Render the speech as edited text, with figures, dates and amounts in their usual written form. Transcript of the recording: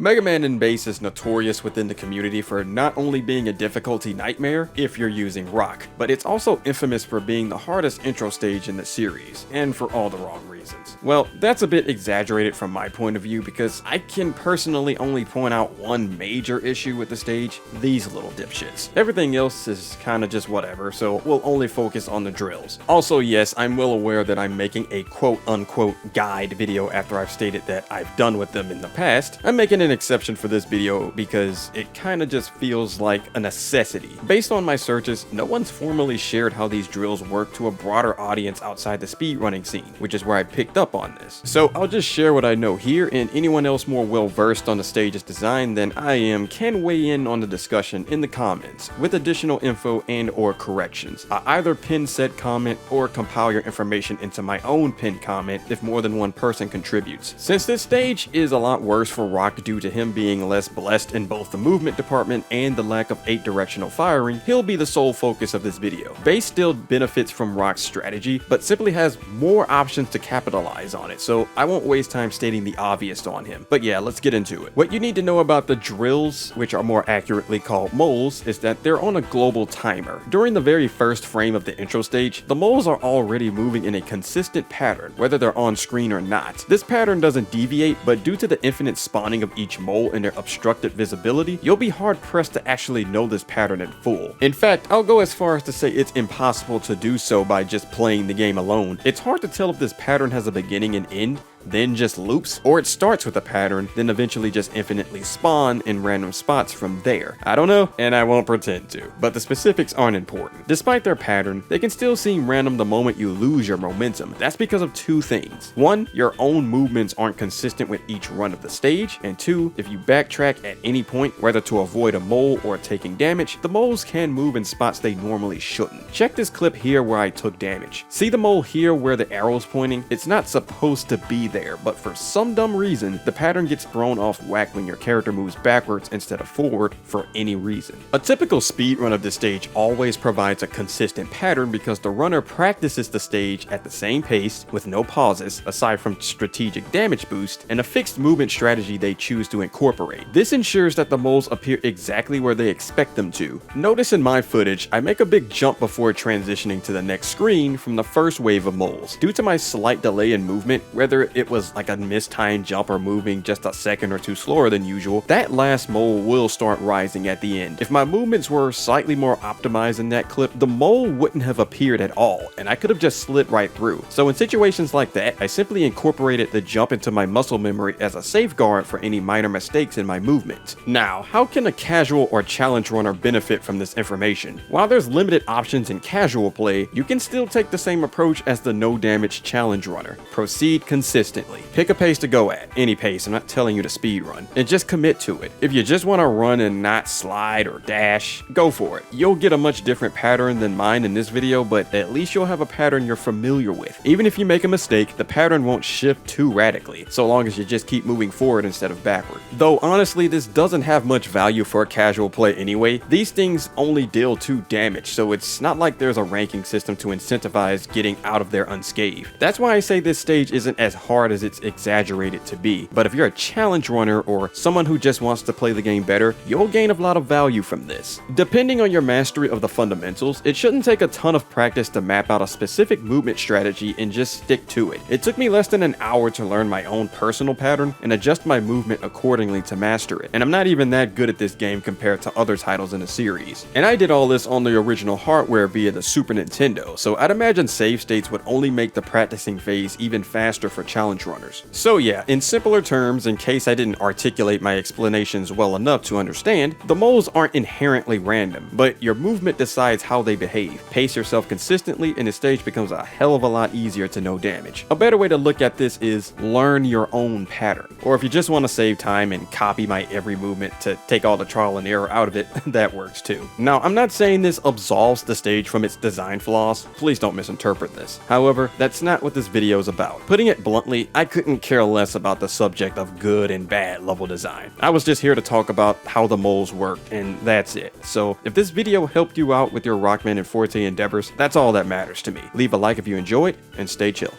Megaman in base is notorious within the community for not only being a difficulty nightmare if you're using rock, but it's also infamous for being the hardest intro stage in the series, and for all the wrong reasons. Well, that's a bit exaggerated from my point of view because I can personally only point out one major issue with the stage: these little dipshits. Everything else is kinda just whatever, so we'll only focus on the drills. Also, yes, I'm well aware that I'm making a quote-unquote guide video after I've stated that I've done with them in the past. I'm making an exception for this video because it kinda just feels like a necessity. Based on my searches, no one's formally shared how these drills work to a broader audience outside the speedrunning scene, which is where I picked up on this. So I'll just share what I know here, and anyone else more well versed on the stage's design than I am can weigh in on the discussion in the comments with additional info and or corrections. I either pin said comment or compile your information into my own pinned comment if more than one person contributes. Since this stage is a lot worse for Rock due to him being less blessed in both the movement department and the lack of 8-directional firing, he'll be the sole focus of this video. Base still benefits from Rock's strategy, but simply has more options to capitalize on it, so I won't waste time stating the obvious on him. But yeah, let's get into it. What you need to know about the drills, which are more accurately called moles, is that they're on a global timer. During the very first frame of the intro stage, the moles are already moving in a consistent pattern, whether they're on screen or not. This pattern doesn't deviate, but due to the infinite spawning of each mole and their obstructed visibility, you'll be hard pressed to actually know this pattern in full. In fact, I'll go as far as to say it's impossible to do so by just playing the game alone. It's hard to tell if this pattern has a beginning and end, then just loops, or it starts with a pattern, then eventually just infinitely spawn in random spots from there. I don't know, and I won't pretend to, but the specifics aren't important. Despite their pattern, they can still seem random the moment you lose your momentum. That's because of two things. One, your own movements aren't consistent with each run of the stage, and two, if you backtrack at any point, whether to avoid a mole or taking damage, the moles can move in spots they normally shouldn't. Check this clip here where I took damage. See the mole here where the arrow's pointing? It's not supposed to be there, but for some dumb reason, the pattern gets thrown off whack when your character moves backwards instead of forward for any reason. A typical speedrun of this stage always provides a consistent pattern because the runner practices the stage at the same pace with no pauses, aside from strategic damage boost, and a fixed movement strategy they choose to incorporate. This ensures that the moles appear exactly where they expect them to. Notice in my footage, I make a big jump before transitioning to the next screen from the first wave of moles. Due to my slight delay in movement, whether it was like a mistimed jump or moving just a second or two slower than usual, that last mole will start rising at the end. If my movements were slightly more optimized in that clip, the mole wouldn't have appeared at all, and I could have just slid right through. So in situations like that, I simply incorporated the jump into my muscle memory as a safeguard for any minor mistakes in my movement. Now, how can a casual or challenge runner benefit from this information? While there's limited options in casual play, you can still take the same approach as the no damage challenge runner. Proceed consistently. Pick a pace to go at, any pace, I'm not telling you to speed run, and just commit to it. If you just want to run and not slide or dash, go for it. You'll get a much different pattern than mine in this video, but at least you'll have a pattern you're familiar with. Even if you make a mistake, the pattern won't shift too radically, so long as you just keep moving forward instead of backward. Though honestly, this doesn't have much value for casual play anyway. These things only deal 2 damage, so it's not like there's a ranking system to incentivize getting out of there unscathed. That's why I say this stage isn't as hard as it's exaggerated to be, but if you're a challenge runner or someone who just wants to play the game better, you'll gain a lot of value from this. Depending on your mastery of the fundamentals, it shouldn't take a ton of practice to map out a specific movement strategy and just stick to it. It took me less than an hour to learn my own personal pattern and adjust my movement accordingly to master it, and I'm not even that good at this game compared to other titles in the series. And I did all this on the original hardware via the Super Nintendo, so I'd imagine save states would only make the practicing phase even faster for challenge runners. So yeah, in simpler terms, in case I didn't articulate my explanations well enough to understand, the moles aren't inherently random, but your movement decides how they behave. Pace yourself consistently and the stage becomes a hell of a lot easier to no damage. A better way to look at this is learn your own pattern. Or if you just want to save time and copy my every movement to take all the trial and error out of it, that works too. Now, I'm not saying this absolves the stage from its design flaws, please don't misinterpret this. However, that's not what this video is about. Putting it bluntly, I couldn't care less about the subject of good and bad level design. I was just here to talk about how the moles worked, and that's it. So if this video helped you out with your Rockman Forte endeavors, that's all that matters to me. Leave a like if you enjoyed, and stay chill.